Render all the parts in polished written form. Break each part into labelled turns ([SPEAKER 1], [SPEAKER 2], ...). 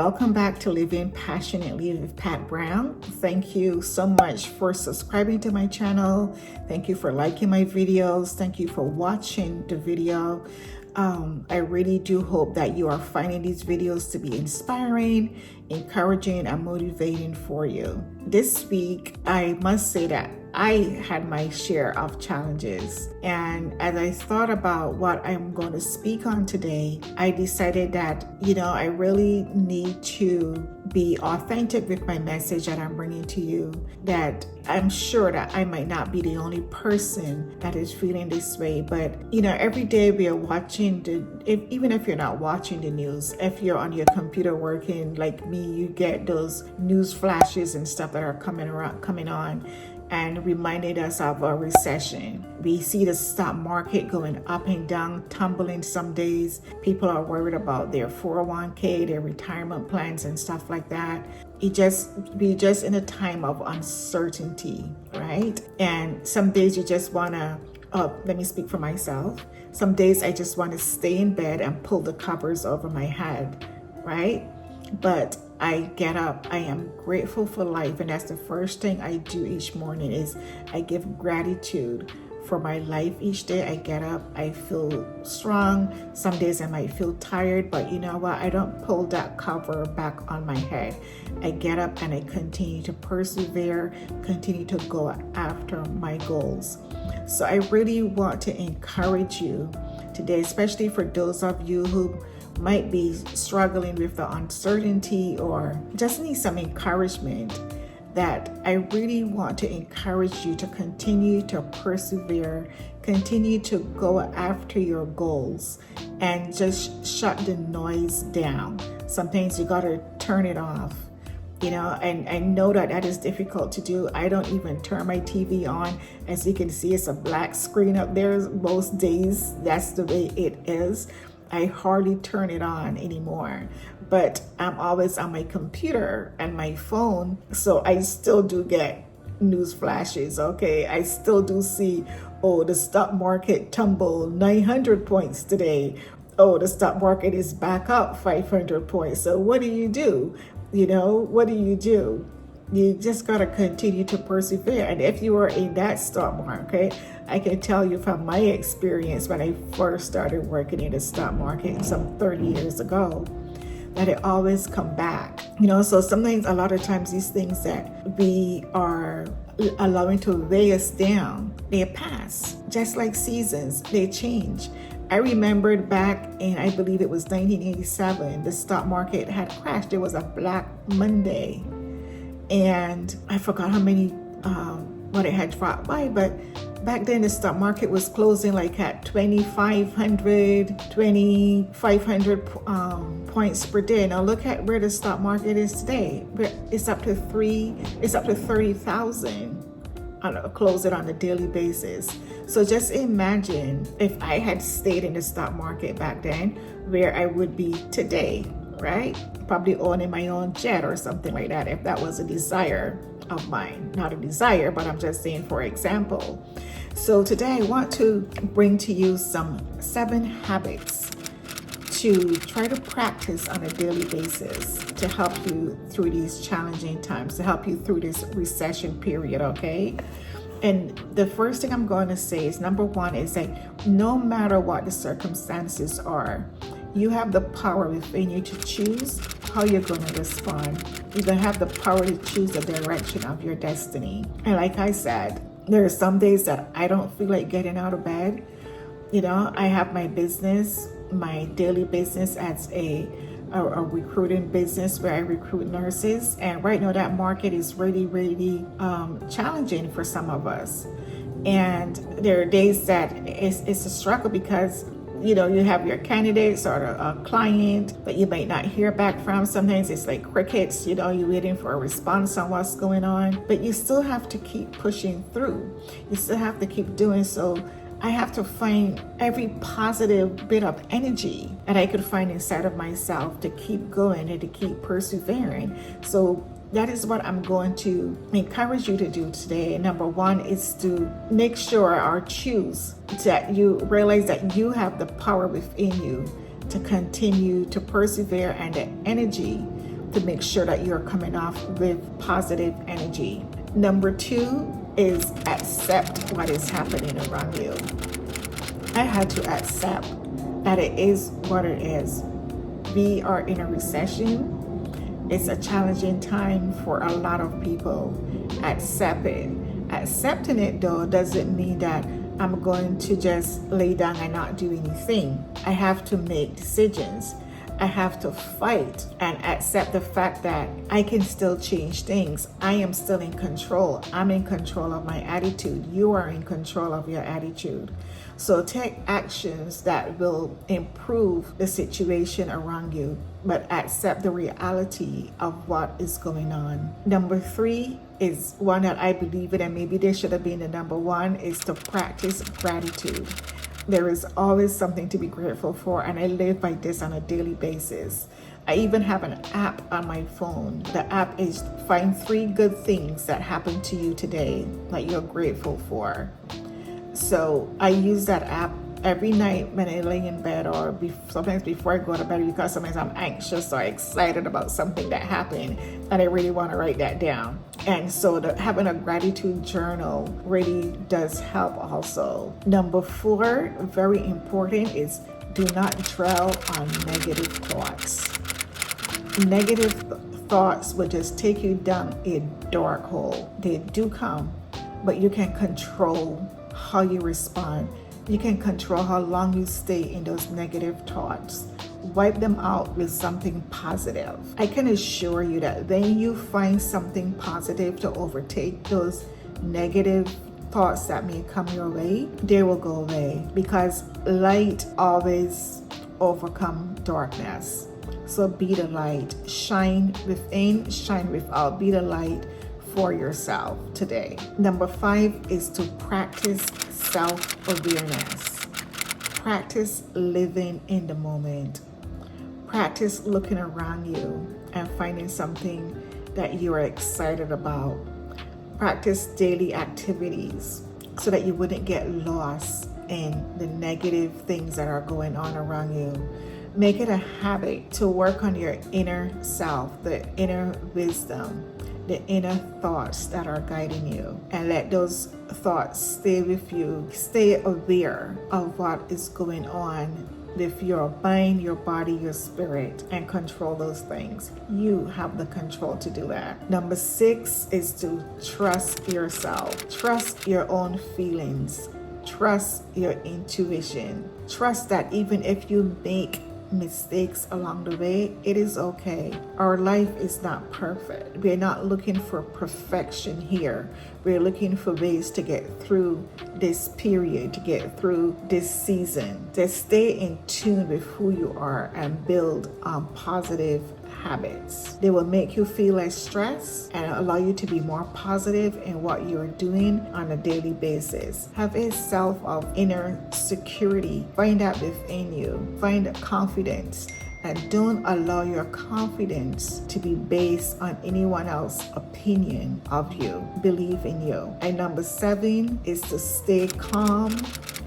[SPEAKER 1] Welcome back to Living Passionately with Pat Brown. Thank you so much for subscribing to my channel. Thank you for liking my videos. Thank you for watching the video. I really do hope that you are finding these videos to be inspiring, encouraging, and motivating for you. This week, I must say that I had my share of challenges. And as I thought about what I'm going to speak on today, I decided that, I really need to be authentic with my message that I'm bringing to you, that I'm sure that I might not be the only person that is feeling this way. But, every day we are watching even if you're not watching the news, if you're on your computer working like me, you get those news flashes and stuff that are coming on and reminded us of a recession. We see the stock market going up and down, tumbling some days. People are worried about their 401k, their retirement plans and stuff like that. We just in a time of uncertainty, right? And some days you just wanna, let me speak for myself. Some days I just wanna stay in bed and pull the covers over my head, right? But I get up, I am grateful for life, and that's the first thing I do each morning is I give gratitude for my life each day. I get up, I feel strong. Some days I might feel tired, but you know what? I don't pull that cover back on my head. I get up and I continue to persevere, continue to go after my goals. So I really want to encourage you today, especially for those of you who might be struggling with the uncertainty or just need some encouragement, that I really want to encourage you to continue to persevere, continue to go after your goals, and just shut the noise down. Sometimes you got to turn it off, and I know that is difficult to do. I don't even turn my TV on. As you can see, it's a black screen up there most days. That's the way it is. I hardly turn it on anymore, but I'm always on my computer and my phone, so I still do get news flashes, okay? I still do see, the stock market tumbled 900 points today. The stock market is back up 500 points. So what do you do? What do you do? You just got to continue to persevere. And if you are in that stock market, I can tell you from my experience when I first started working in the stock market some 30 years ago, that it always come back. So sometimes, a lot of times, these things that we are allowing to weigh us down, they pass. Just like seasons, they change. I remembered back in, I believe it was 1987, the stock market had crashed. It was a Black Monday. And I forgot how many, what it had dropped by, but back then the stock market was closing like at 2,500 points per day. Now look at where the stock market is today. It's up to 30,000 close it on a daily basis. So just imagine if I had stayed in the stock market back then, where I would be today, right? Probably owning my own jet or something like that, if that was a desire of mine. Not a desire, but I'm just saying for example. So today I want to bring to you some 7 habits to try to practice on a daily basis to help you through these challenging times, to help you through this recession period, okay? And the first thing I'm going to say is, number 1 is that no matter what the circumstances are, you have the power within you to choose how you're going to respond. You're going to have the power to choose the direction of your destiny. And like I said, there are some days that I don't feel like getting out of bed. I have my business, my daily business as a recruiting business where I recruit nurses. And right now that market is really, really challenging for some of us. And there are days that it's a struggle because you have your candidates or a client that you might not hear back from. Sometimes it's like crickets, you're waiting for a response on what's going on, but you still have to keep pushing through. You still have to keep doing so. I have to find every positive bit of energy that I could find inside of myself to keep going and to keep persevering. So that is what I'm going to encourage you to do today. Number 1 is to make sure or choose that you realize that you have the power within you to continue to persevere and the energy to make sure that you're coming off with positive energy. Number 2 is accept what is happening around you. I had to accept that it is what it is. We are in a recession. It's a challenging time for a lot of people. Accept it. Accepting it, though, doesn't mean that I'm going to just lay down and not do anything. I have to make decisions. I have to fight and accept the fact that I can still change things. I am still in control. I'm in control of my attitude. You are in control of your attitude. So take actions that will improve the situation around you, but accept the reality of what is going on. Number 3 is one that I believe in, and maybe there should have been the number 1, is to practice gratitude. There is always something to be grateful for, and I live by this on a daily basis. I even have an app on my phone. The app is find 3 good things that happened to you today that you're grateful for. So I use that app every night when I lay in bed, or sometimes before I go to bed, because sometimes I'm anxious or excited about something that happened and I really want to write that down. And so having a gratitude journal really does help also. Number 4, very important, is do not dwell on negative thoughts. Negative thoughts will just take you down a dark hole. They do come, but you can control how you respond. You can control how long you stay in those negative thoughts. Wipe them out with something positive. I can assure you that when you find something positive to overtake those negative thoughts that may come your way, they will go away, because light always overcomes darkness. So be the light. Shine within, shine without. Be the light for yourself today. Number 5 is to practice self-awareness. Practice living in the moment. Practice looking around you and finding something that you are excited about. Practice daily activities so that you wouldn't get lost in the negative things that are going on around you. Make it a habit to work on your inner self, the inner wisdom, the inner thoughts that are guiding you, and let those thoughts stay with you. Stay aware of what is going on with your mind, your body, your spirit, and control those things. You have the control to do that. Number 6 is to trust yourself. Trust your own feelings. Trust your intuition. Trust that even if you make mistakes along the way, it is okay. Our life is not perfect. We're not looking for perfection here. We're looking for ways to get through this period, to get through this season, to stay in tune with who you are and build positive habits. They will make you feel less stressed and allow you to be more positive in what you're doing on a daily basis. Have a self of inner security. Find that within you. Find confidence. And don't allow your confidence to be based on anyone else's opinion of you. Believe in you. And number 7 is to stay calm,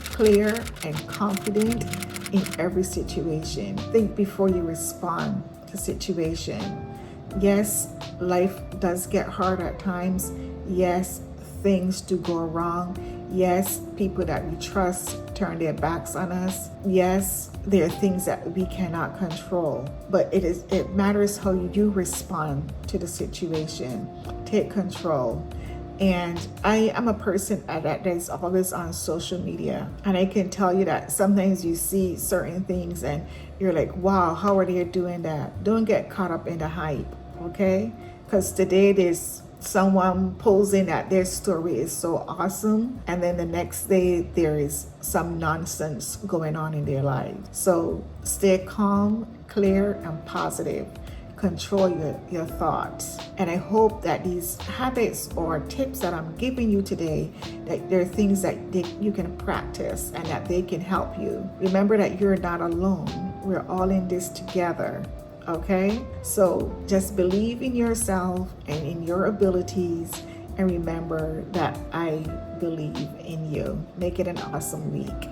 [SPEAKER 1] clear, and confident in every situation. Think before you respond to situation. Yes, life does get hard at times. Yes, things do go wrong. Yes, people that we trust turn their backs on us. Yes, there are things that we cannot control, but it matters how you respond to the situation. Take control. And I am a person that is always on social media, and I can tell you that sometimes you see certain things and you're like, wow, how are they doing that? Don't get caught up in the hype, okay? Because today there's someone posing that their story is so awesome, and then the next day there is some nonsense going on in their lives. So stay calm, clear, and positive. Control your thoughts. And I hope that these habits or tips that I'm giving you today, that they're things that you can practice and that they can help you. Remember that you're not alone. We're all in this together. Okay? So just believe in yourself and in your abilities, and remember that I believe in you. Make it an awesome week.